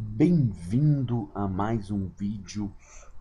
Bem-vindo a mais um vídeo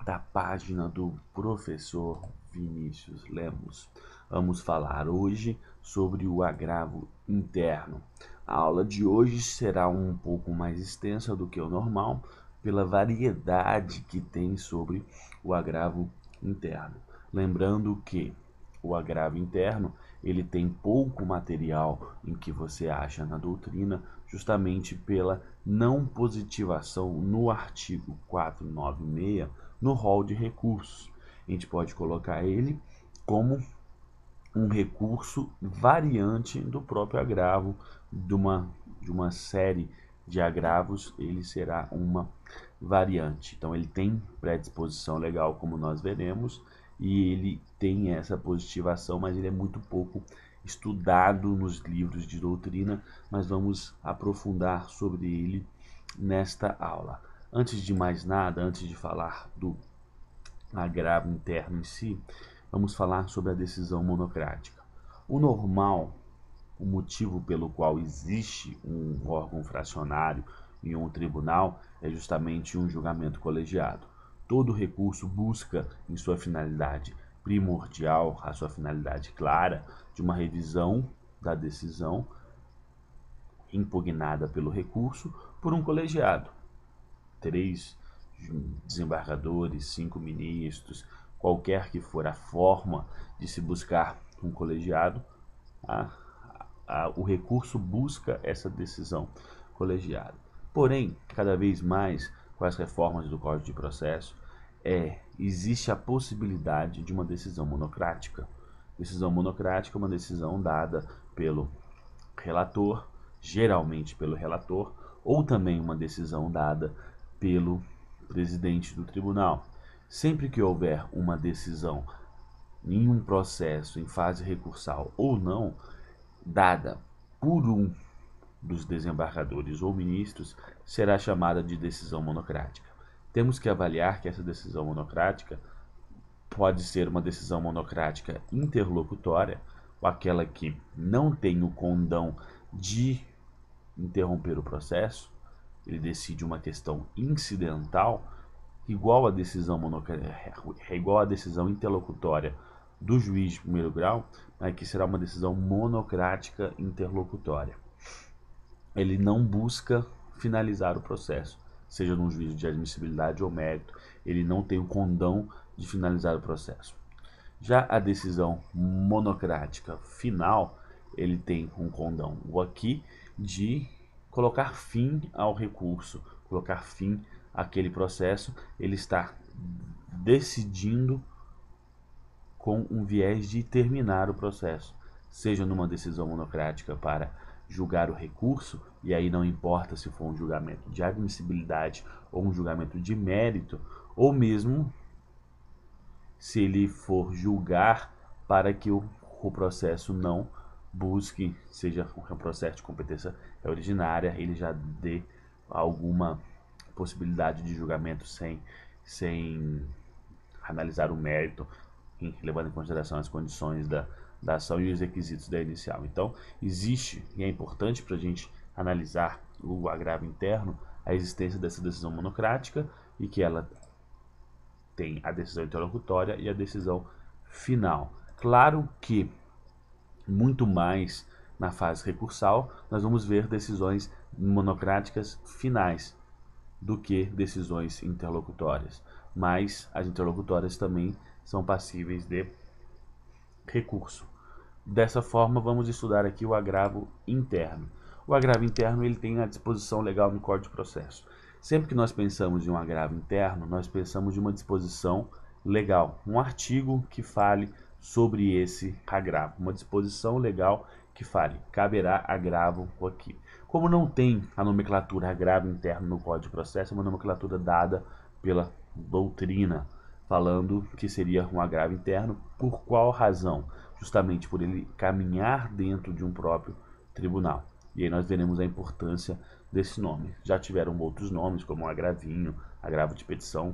da página do professor Vinícius Lemos. Vamos falar hoje sobre o agravo interno. A aula de hoje será um pouco mais extensa do que o normal, pela variedade que tem sobre o agravo interno. Lembrando que o agravo interno ele tem pouco material em que você acha na doutrina, justamente pela não positivação no artigo 496 no rol de recursos. A gente pode colocar ele como um recurso variante do próprio agravo de uma série de agravos, ele será uma variante. Então ele tem predisposição legal, como nós veremos, e ele tem essa positivação, mas ele é muito pouco estudado nos livros de doutrina, mas vamos aprofundar sobre ele nesta aula. Antes de mais nada, antes de falar do agravo interno em si, vamos falar sobre a decisão monocrática. O normal, o motivo pelo qual existe um órgão fracionário em um tribunal é justamente um julgamento colegiado. Todo recurso busca, em sua finalidade primordial, a sua finalidade clara, de uma revisão da decisão impugnada pelo recurso por um colegiado. 3 desembargadores, 5 ministros, qualquer que for a forma de se buscar um colegiado, o recurso busca essa decisão colegiada. Porém, cada vez mais, com as reformas do Código de Processo, existe a possibilidade de uma decisão monocrática. Decisão monocrática é uma decisão dada pelo relator, geralmente pelo relator, ou também uma decisão dada pelo presidente do tribunal. Sempre que houver uma decisão em um processo em fase recursal ou não, dada por um dos desembargadores ou ministros, será chamada de decisão monocrática. Temos que avaliar que essa decisão monocrática pode ser uma decisão monocrática interlocutória, ou aquela que não tem o condão de interromper o processo, ele decide uma questão incidental, igual à decisão igual à decisão interlocutória do juiz de primeiro grau, que será uma decisão monocrática interlocutória. Ele não busca finalizar o processo, seja num juízo de admissibilidade ou mérito, ele não tem o condão de finalizar o processo. Já a decisão monocrática final, ele tem um condão aqui de colocar fim ao recurso, colocar fim àquele processo, ele está decidindo com um viés de terminar o processo, seja numa decisão monocrática para julgar o recurso, e aí não importa se for um julgamento de admissibilidade ou um julgamento de mérito, ou mesmo se ele for julgar para que o processo não busque, seja um processo de competência originária, ele já dê alguma possibilidade de julgamento sem analisar o mérito, levando em consideração as condições da ação e os requisitos da inicial. Então, existe, e é importante para a gente analisar o agravo interno, a existência dessa decisão monocrática e que ela tem a decisão interlocutória e a decisão final. Claro que, muito mais na fase recursal, nós vamos ver decisões monocráticas finais do que decisões interlocutórias, mas as interlocutórias também são passíveis de recurso. Dessa forma, vamos estudar aqui o agravo interno. O agravo interno ele tem a disposição legal no Código de Processo. Sempre que nós pensamos em um agravo interno, nós pensamos de uma disposição legal, um artigo que fale sobre esse agravo, uma disposição legal que fale, caberá agravo aqui. Como não tem a nomenclatura agravo interno no Código de Processo, é uma nomenclatura dada pela doutrina, falando que seria um agravo interno. Por qual razão? Justamente por ele caminhar dentro de um próprio tribunal. E aí nós veremos a importância desse nome. Já tiveram outros nomes, como agravinho, agravo de petição,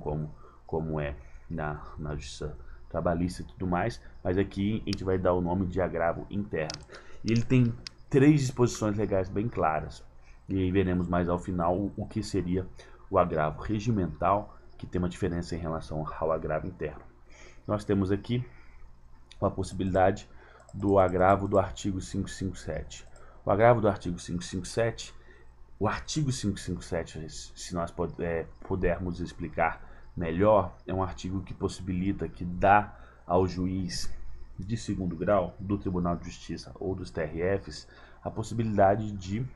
como é na justiça trabalhista e tudo mais, mas aqui a gente vai dar o nome de agravo interno. E ele tem 3 disposições legais bem claras, e aí veremos mais ao final o que seria o agravo regimental, que tem uma diferença em relação ao agravo interno. Nós temos aqui a possibilidade do agravo do artigo 557. O agravo do artigo 557, o artigo 557, se nós pudermos explicar melhor, é um artigo que possibilita, que dá ao juiz de segundo grau do Tribunal de Justiça ou dos TRFs a possibilidade de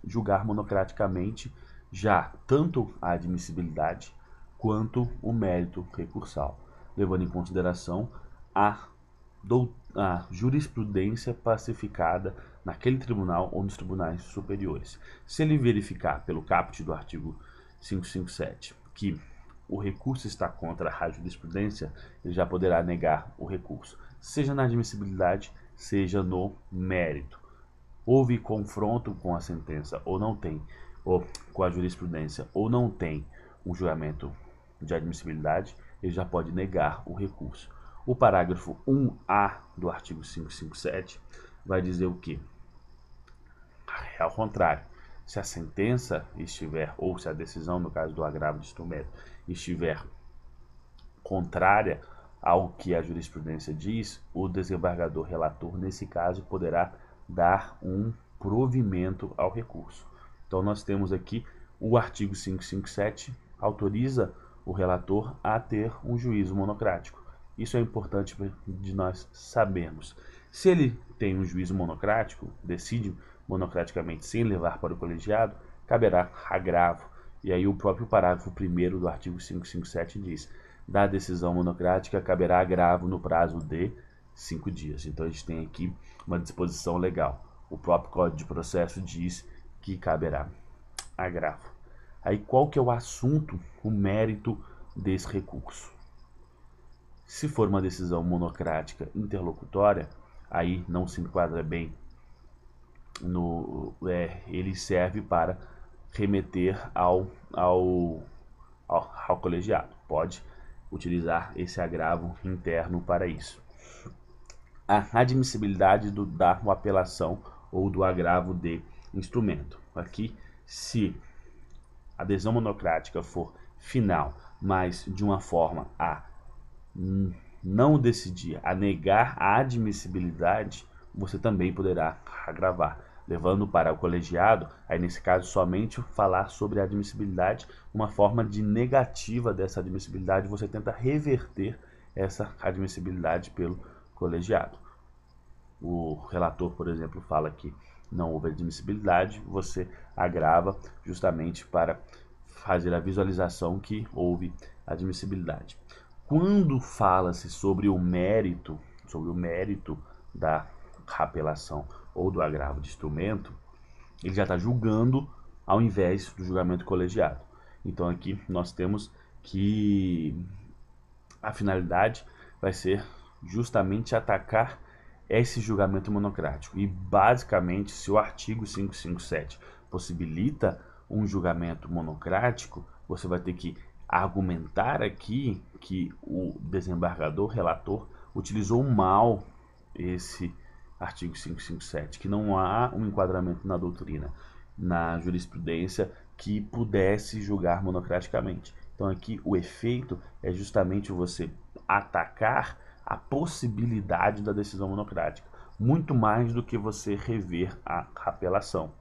julgar monocraticamente já tanto a admissibilidade quanto o mérito recursal, levando em consideração a jurisprudência pacificada naquele tribunal ou nos tribunais superiores. Se ele verificar pelo caput do artigo 557 que o recurso está contra a jurisprudência, ele já poderá negar o recurso, seja na admissibilidade, seja no mérito. Houve confronto com a sentença ou não tem, ou com a jurisprudência, ou não tem um julgamento de admissibilidade, ele já pode negar o recurso. O parágrafo 1A do artigo 557 vai dizer o quê? É ao contrário. Se a sentença estiver, ou se a decisão, no caso do agravo de instrumento, estiver contrária ao que a jurisprudência diz, o desembargador relator, nesse caso, poderá dar um provimento ao recurso. Então, nós temos aqui o artigo 557, autoriza o relator a ter um juízo monocrático. Isso é importante de nós sabermos. Se ele tem um juízo monocrático, decide monocraticamente sem levar para o colegiado, caberá agravo. E aí o próprio parágrafo 1º do artigo 557 diz: da decisão monocrática caberá agravo no prazo de 5 dias. Então a gente tem aqui uma disposição legal. O próprio Código de Processo diz que caberá agravo. Aí qual que é o assunto, o mérito desse recurso? Se for uma decisão monocrática interlocutória, aí não se enquadra bem ele serve para remeter ao colegiado. Pode utilizar esse agravo interno para isso. A admissibilidade da apelação ou do agravo de instrumento. Aqui, se a decisão monocrática for final, mas de uma forma a não decidir, a negar a admissibilidade, você também poderá agravar, levando para o colegiado, aí nesse caso somente falar sobre a admissibilidade, uma forma de negativa dessa admissibilidade, você tenta reverter essa admissibilidade pelo colegiado. O relator, por exemplo, fala que não houve admissibilidade, você agrava justamente para fazer a visualização que houve admissibilidade. Quando fala-se sobre o mérito da apelação ou do agravo de instrumento, ele já está julgando ao invés do julgamento colegiado. Então aqui nós temos que a finalidade vai ser justamente atacar esse julgamento monocrático. E basicamente, se o artigo 557 possibilita um julgamento monocrático, você vai ter que argumentar aqui que o desembargador relator utilizou mal esse artigo 557, que não há um enquadramento na doutrina, na jurisprudência, que pudesse julgar monocraticamente. Então aqui o efeito é justamente você atacar a possibilidade da decisão monocrática, muito mais do que você rever a apelação.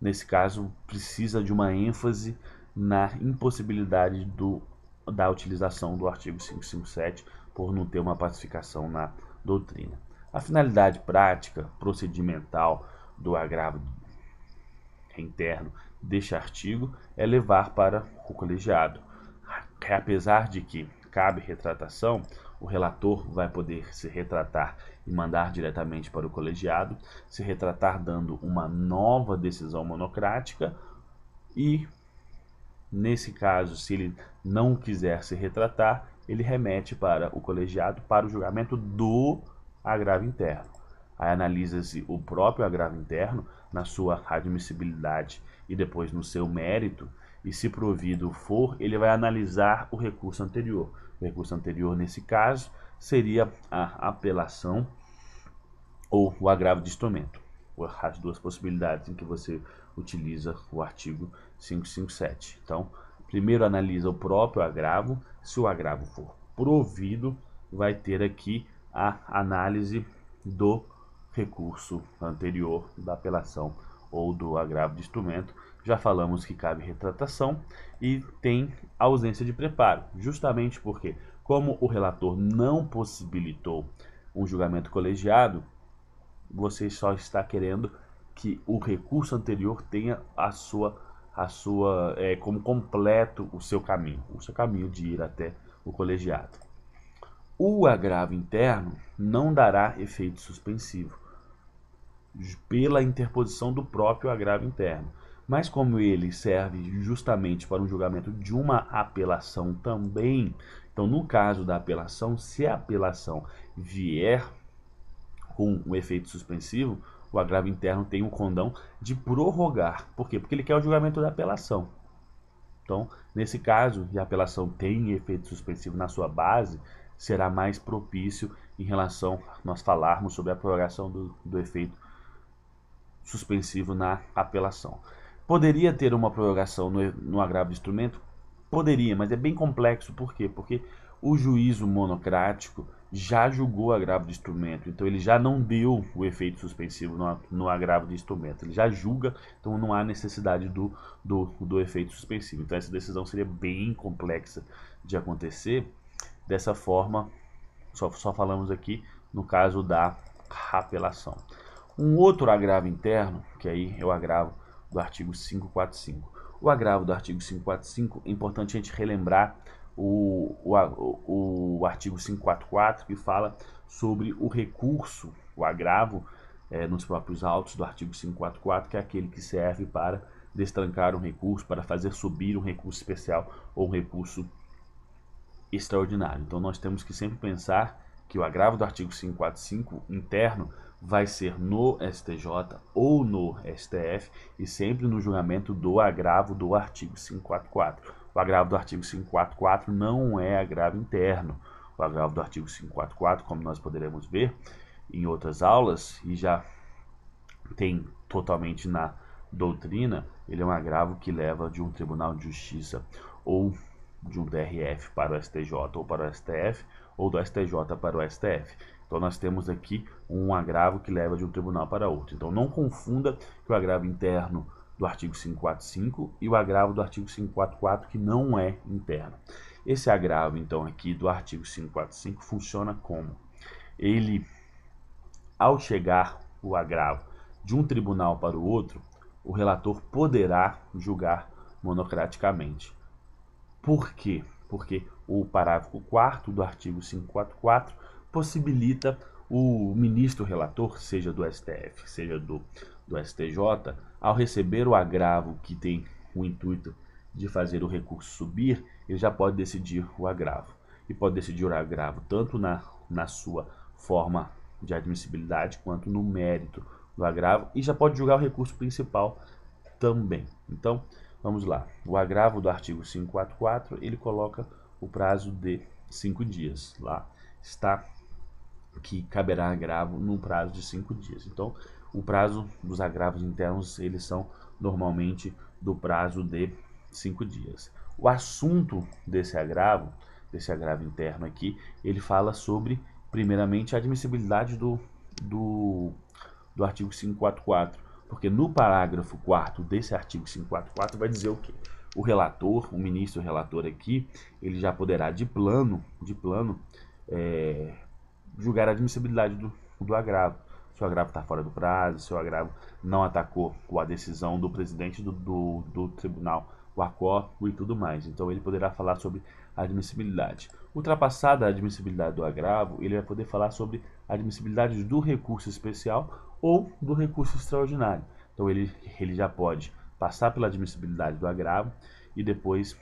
Nesse caso, precisa de uma ênfase na impossibilidade da utilização do artigo 557 por não ter uma pacificação na doutrina. A finalidade prática, procedimental do agravo interno deste artigo é levar para o colegiado. Apesar de que cabe retratação, o relator vai poder se retratar e mandar diretamente para o colegiado, se retratar dando uma nova decisão monocrática e, nesse caso, se ele não quiser se retratar, ele remete para o colegiado para o julgamento do agravo interno. Aí analisa-se o próprio agravo interno na sua admissibilidade e depois no seu mérito, e se provido for, ele vai analisar o recurso anterior. O recurso anterior, nesse caso, seria a apelação ou o agravo de instrumento. As duas possibilidades em que você utiliza o artigo 557. Então, primeiro analisa o próprio agravo. Se o agravo for provido, vai ter aqui a análise do recurso anterior da apelação ou do agravo de instrumento. Já falamos que cabe retratação e tem ausência de preparo, justamente porque, como o relator não possibilitou um julgamento colegiado, você só está querendo que o recurso anterior tenha como completo o seu caminho de ir até o colegiado. O agravo interno não dará efeito suspensivo pela interposição do próprio agravo interno, mas como ele serve justamente para um julgamento de uma apelação também, então no caso da apelação, se a apelação vier com o efeito suspensivo, o agravo interno tem o condão de prorrogar. Por quê? Porque ele quer o julgamento da apelação. Então, nesse caso, e a apelação tem efeito suspensivo na sua base, será mais propício em relação a nós falarmos sobre a prorrogação do efeito suspensivo na apelação. Poderia ter uma prorrogação no agravo de instrumento? Poderia, mas é bem complexo. Por quê? Porque o juízo monocrático já julgou o agravo de instrumento, então ele já não deu o efeito suspensivo no agravo de instrumento, ele já julga, então não há necessidade do efeito suspensivo. Então essa decisão seria bem complexa de acontecer. Dessa forma, só falamos aqui no caso da apelação. Um outro agravo interno, que aí é o agravo do artigo 545. O agravo do artigo 545, é importante a gente relembrar o artigo 544, que fala sobre o recurso, o agravo, nos próprios autos do artigo 544, que é aquele que serve para destrancar um recurso, para fazer subir um recurso especial ou um recurso extraordinário. Então nós temos que sempre pensar que o agravo do artigo 545 interno vai ser no STJ ou no STF e sempre no julgamento do agravo do artigo 544. O agravo do artigo 544 não é agravo interno. O agravo do artigo 544, como nós poderemos ver em outras aulas, e já tem totalmente na doutrina, ele é um agravo que leva de um tribunal de justiça ou de um TRF para o STJ ou para o STF, ou do STJ para o STF. Então nós temos aqui um agravo que leva de um tribunal para outro. Então não confunda que o agravo interno do artigo 545 e o agravo do artigo 544, que não é interno. Esse agravo, então, aqui do artigo 545 funciona como? Ele, ao chegar o agravo de um tribunal para o outro, o relator poderá julgar monocraticamente. Por quê? Porque o parágrafo 4º do artigo 544 possibilita o ministro relator, seja do STF, seja do STJ, ao receber o agravo que tem o intuito de fazer o recurso subir, ele já pode decidir o agravo. E pode decidir o agravo tanto na sua forma de admissibilidade quanto no mérito do agravo, e já pode julgar o recurso principal também. Então, vamos lá. O agravo do artigo 544, ele coloca o prazo de 5 dias. Lá está que caberá agravo no prazo de 5 dias. Então, o prazo dos agravos internos, eles são normalmente do prazo de 5 dias. O assunto desse agravo interno aqui, ele fala sobre, primeiramente, a admissibilidade do artigo 544. Porque no parágrafo 4º desse artigo 544 vai dizer o quê? O relator, o ministro relator aqui, ele já poderá de plano julgar a admissibilidade do agravo. Se o agravo está fora do prazo, se o agravo não atacou a decisão do presidente do tribunal, o acórdão e tudo mais. Então ele poderá falar sobre a admissibilidade. Ultrapassada a admissibilidade do agravo, ele vai poder falar sobre a admissibilidade do recurso especial ou do recurso extraordinário. Então ele já pode passar pela admissibilidade do agravo e depois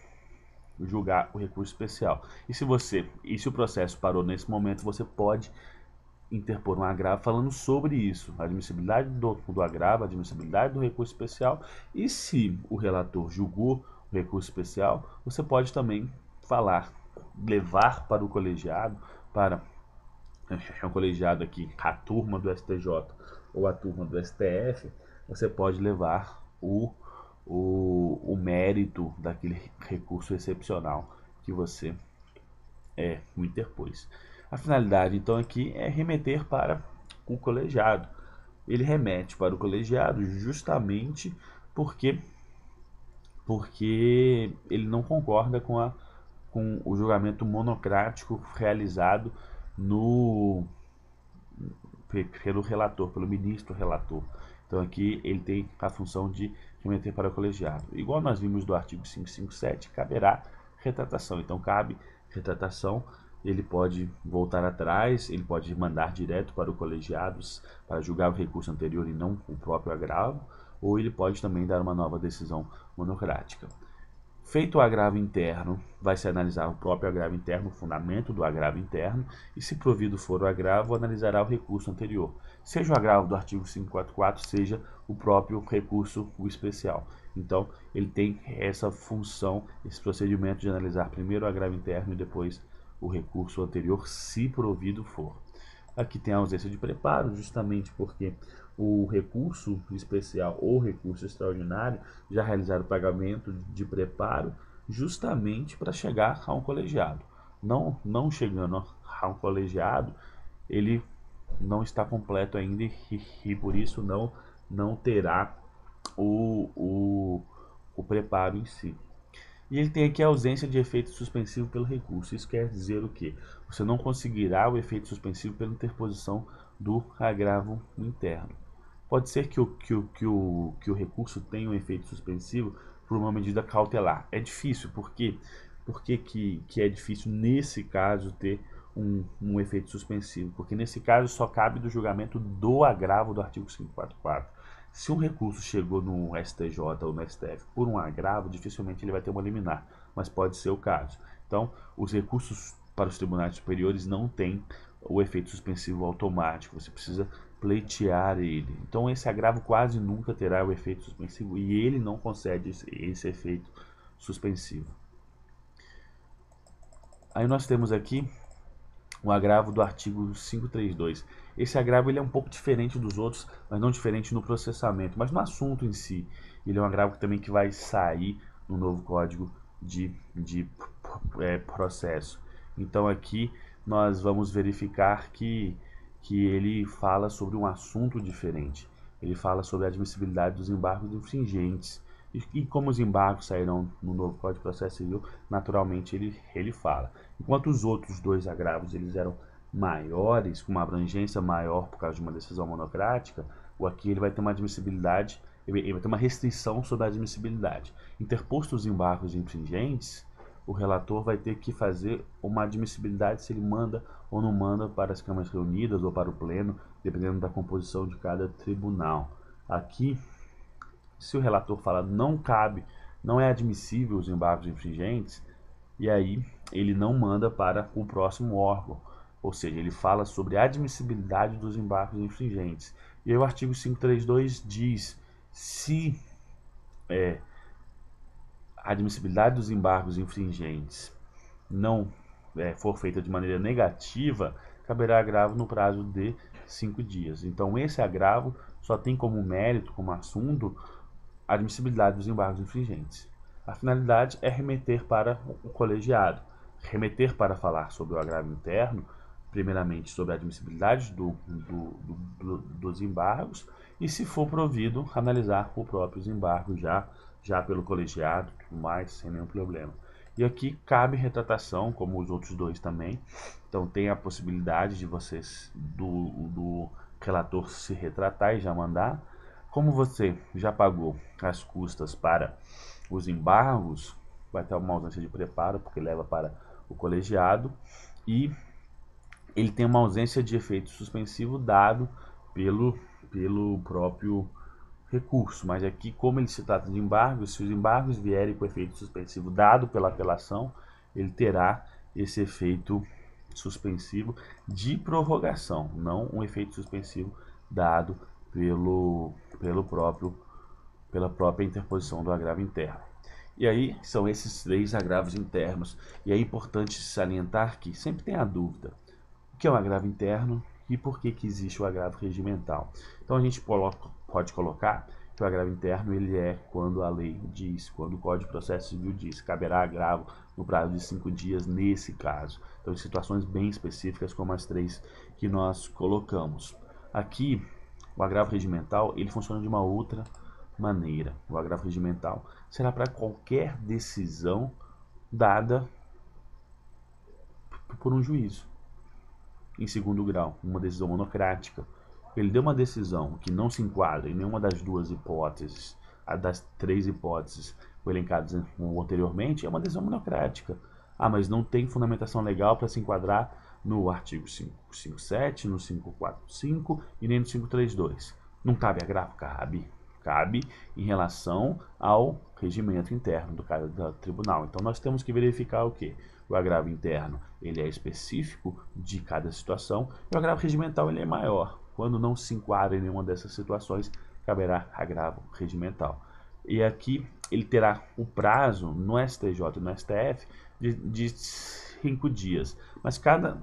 julgar o recurso especial. E se o processo parou nesse momento, você pode interpor um agravo falando sobre isso, a admissibilidade do agravo, a admissibilidade do recurso especial, e se o relator julgou o recurso especial, você pode também levar para o colegiado, para um colegiado aqui, a turma do STJ ou a turma do STF, você pode levar o mérito daquele recurso excepcional que você interpôs. A finalidade, então, aqui é remeter para o colegiado. Ele remete para o colegiado justamente porque, ele não concorda com o julgamento monocrático realizado no, pelo relator, pelo ministro relator. Então aqui ele tem a função de remeter para o colegiado. Igual nós vimos do artigo 557, caberá retratação. Então cabe retratação, ele pode voltar atrás, ele pode mandar direto para o colegiado para julgar o recurso anterior e não o próprio agravo, ou ele pode também dar uma nova decisão monocrática. Feito o agravo interno, vai se analisar o próprio agravo interno, o fundamento do agravo interno, e se provido for o agravo, analisará o recurso anterior, seja o agravo do artigo 544, seja o próprio recurso especial. Então, ele tem essa função, esse procedimento de analisar primeiro o agravo interno e depois o recurso anterior, se provido for. Aqui tem a ausência de preparo, justamente porque o recurso especial ou recurso extraordinário já realizaram o pagamento de preparo justamente para chegar a um colegiado. Não chegando a um colegiado, ele não está completo ainda e por isso não terá o preparo em si. E ele tem aqui a ausência de efeito suspensivo pelo recurso. Isso quer dizer o quê? Você não conseguirá o efeito suspensivo pela interposição do agravo interno. Pode ser que o recurso tenha um efeito suspensivo por uma medida cautelar. É difícil, por quê? Por que é difícil nesse caso ter um efeito suspensivo? Porque nesse caso só cabe do julgamento do agravo do artigo 544. Se um recurso chegou no STJ ou no STF por um agravo, dificilmente ele vai ter uma liminar, mas pode ser o caso. Então, os recursos para os tribunais superiores não têm o efeito suspensivo automático, você precisa pleitear ele. Então, esse agravo quase nunca terá o efeito suspensivo e ele não concede esse efeito suspensivo. Aí nós temos aqui o agravo do artigo 532. Esse agravo ele é um pouco diferente dos outros, mas não diferente no processamento, mas no assunto em si. Ele é um agravo também que vai sair no novo Código de Processo. Então aqui nós vamos verificar que ele fala sobre um assunto diferente. Ele fala sobre a admissibilidade dos embargos infringentes. E como os embargos sairão no novo Código de Processo Civil, naturalmente ele fala. Enquanto os outros dois agravos eles eram maiores, com uma abrangência maior por causa de uma decisão monocrática, o aqui ele vai ter uma admissibilidade, ele vai ter uma restrição sobre a admissibilidade. Interposto os embargos infringentes, o relator vai ter que fazer uma admissibilidade se ele manda ou não manda para as câmaras reunidas ou para o pleno, dependendo da composição de cada tribunal. Aqui, se o relator fala não cabe, não é admissível os embargos infringentes, e aí ele não manda para o próximo órgão, ou seja, ele fala sobre a admissibilidade dos embargos infringentes. E aí o artigo 532 diz, se a admissibilidade dos embargos infringentes não for feita de maneira negativa, caberá agravo no prazo de 5 dias. Então esse agravo só tem como mérito, como assunto, a admissibilidade dos embargos infringentes. A finalidade é remeter para o colegiado, remeter para falar sobre o agravo interno, primeiramente sobre a admissibilidade dos embargos, e se for provido, analisar o próprio embargo já pelo colegiado, tudo mais, sem nenhum problema. E aqui cabe retratação, como os outros dois também. Então tem a possibilidade de vocês, do relator se retratar e já mandar. Como você já pagou as custas para os embargos, vai ter uma ausência de preparo, porque leva para o colegiado, e ele tem uma ausência de efeito suspensivo dado pelo próprio recurso. Mas aqui, como ele se trata de embargos, se os embargos vierem com efeito suspensivo dado pela apelação, ele terá esse efeito suspensivo de prorrogação, não um efeito suspensivo dado pela própria interposição do agravo interno. E aí são esses 3 agravos internos. E é importante salientar que sempre tem a dúvida: o que é um agravo interno e por que existe o agravo regimental? Então a gente pode colocar que o agravo interno ele é quando a lei diz, quando o Código de Processo Civil diz, caberá agravo no prazo de 5 dias nesse caso. Então, em situações bem específicas, como as 3 que nós colocamos. Aqui, o agravo regimental, ele funciona de uma outra maneira. O agravo regimental será para qualquer decisão dada por um juízo. Em segundo grau, uma decisão monocrática. Ele deu uma decisão que não se enquadra em nenhuma das duas hipóteses, a das 3 hipóteses elencadas anteriormente, é uma decisão monocrática. Ah, mas não tem fundamentação legal para se enquadrar no artigo 557, no 545 e nem no 532. Não cabe agravo? Cabe. Cabe em relação ao regimento interno do tribunal. Então nós temos que verificar o quê? O agravo interno ele é específico de cada situação e o agravo regimental ele é maior. Quando não se enquadra em nenhuma dessas situações, caberá agravo regimental. E aqui ele terá o prazo no STJ e no STF de 5 dias. Mas cada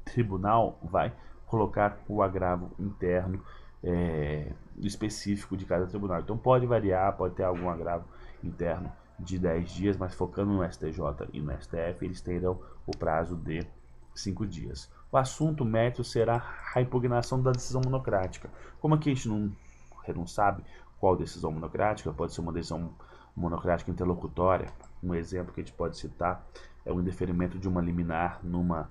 tribunal vai colocar o agravo interno específico de cada tribunal. Então pode variar, pode ter algum agravo interno de 10 dias, mas focando no STJ e no STF, eles terão o prazo de 5 dias. O assunto mérito será a impugnação da decisão monocrática. Como aqui a gente não sabe qual decisão monocrática, pode ser uma decisão monocrática interlocutória. Um exemplo que a gente pode citar é o indeferimento de uma liminar numa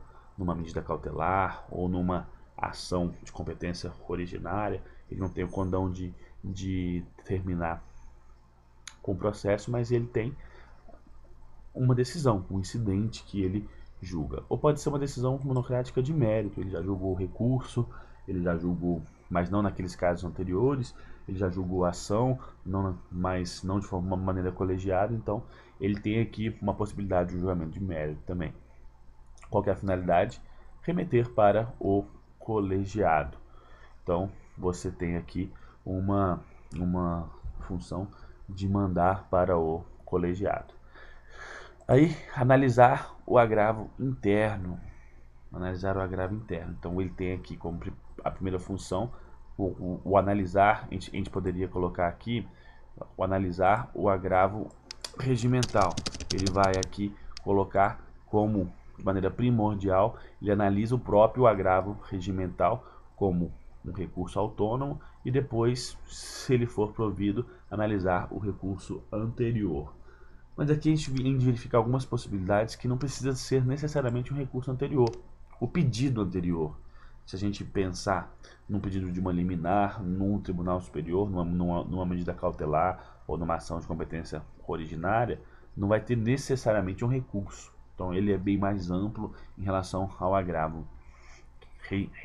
medida cautelar ou numa ação de competência originária. Ele não tem o condão de terminar com o processo, mas ele tem uma decisão, um incidente que ele julga. Ou pode ser uma decisão monocrática de mérito, ele já julgou o recurso, ele já julgou, mas não naqueles casos anteriores, ele já julgou a ação, mas não de uma maneira colegiada, então ele tem aqui uma possibilidade de julgamento de mérito também. Qual que é a finalidade? Remeter para o colegiado. Então, você tem aqui uma função de mandar para o colegiado. Aí, analisar o agravo interno. Analisar o agravo interno. Então, ele tem aqui como a primeira função o analisar, a gente poderia colocar aqui, o analisar o agravo regimental. Ele vai aqui colocar como, de maneira primordial, ele analisa o próprio agravo regimental como um recurso autônomo e depois, se ele for provido, analisar o recurso anterior. Mas aqui a gente verifica algumas possibilidades que não precisa ser necessariamente um recurso anterior. O pedido anterior. Se a gente pensar num pedido de uma liminar, num tribunal superior, numa medida cautelar ou numa ação de competência originária, não vai ter necessariamente um recurso. Então ele é bem mais amplo em relação ao agravo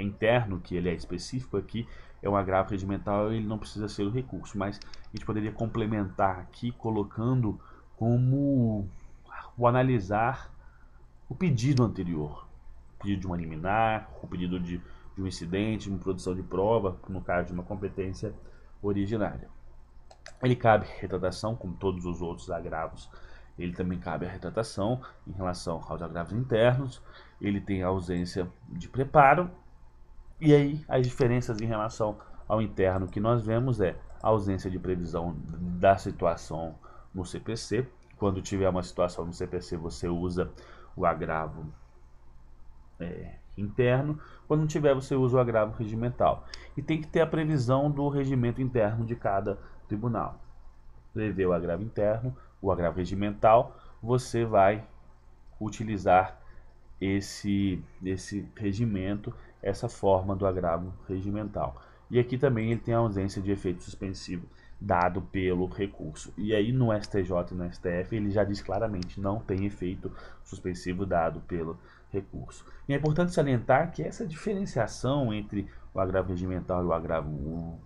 interno, que ele é específico aqui, é um agravo regimental e ele não precisa ser o recurso. Mas a gente poderia complementar aqui colocando como o analisar o pedido anterior. O pedido de uma liminar, o pedido de um incidente, uma produção de prova, no caso de uma competência originária. Ele cabe retratação, como todos os outros agravos, ele também cabe a retratação em relação aos agravos internos, ele tem a ausência de preparo, e aí as diferenças em relação ao interno que nós vemos é a ausência de previsão da situação no CPC. Quando tiver uma situação no CPC, você usa o agravo interno. Quando não tiver, você usa o agravo regimental. E tem que ter a previsão do regimento interno de cada tribunal. Prever o agravo interno, o agravo regimental, você vai utilizar esse regimento, essa forma do agravo regimental. E aqui também ele tem a ausência de efeito suspensivo dado pelo recurso. E aí no STJ e no STF ele já diz claramente, não tem efeito suspensivo dado pelo recurso. E é importante salientar que essa diferenciação entre o agravo regimental e o agravo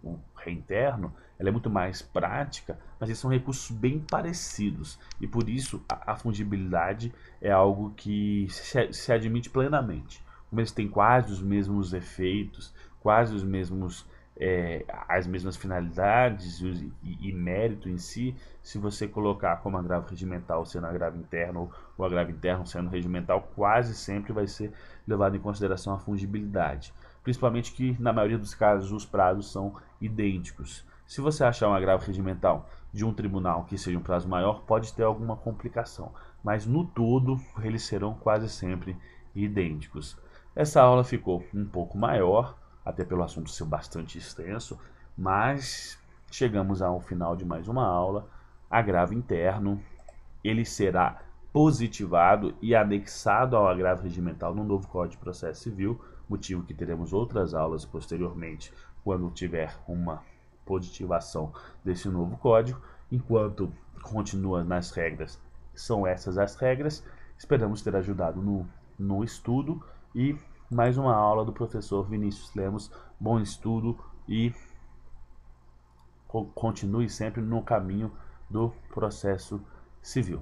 interno, ela é muito mais prática, mas eles são recursos bem parecidos. E por isso a fungibilidade é algo que se admite plenamente. Como eles têm quase os mesmos efeitos, quase os mesmos as mesmas finalidades e mérito em si, se você colocar como agravo regimental sendo agravo interno ou agravo interno sendo regimental, quase sempre vai ser levado em consideração a fungibilidade. Principalmente que na maioria dos casos os prazos são idênticos. Se você achar um agravo regimental de um tribunal que seja um prazo maior, pode ter alguma complicação, mas no todo eles serão quase sempre idênticos. Essa aula ficou um pouco maior, até pelo assunto ser bastante extenso, mas chegamos ao final de mais uma aula. Agravo interno, ele será positivado e anexado ao agravo regimental no novo Código de Processo Civil, motivo que teremos outras aulas posteriormente, quando tiver uma positivação desse novo código. Enquanto continua nas regras, são essas as regras. Esperamos ter ajudado no estudo e mais uma aula do professor Vinícius Lemos. Bom estudo e continue sempre no caminho do processo civil.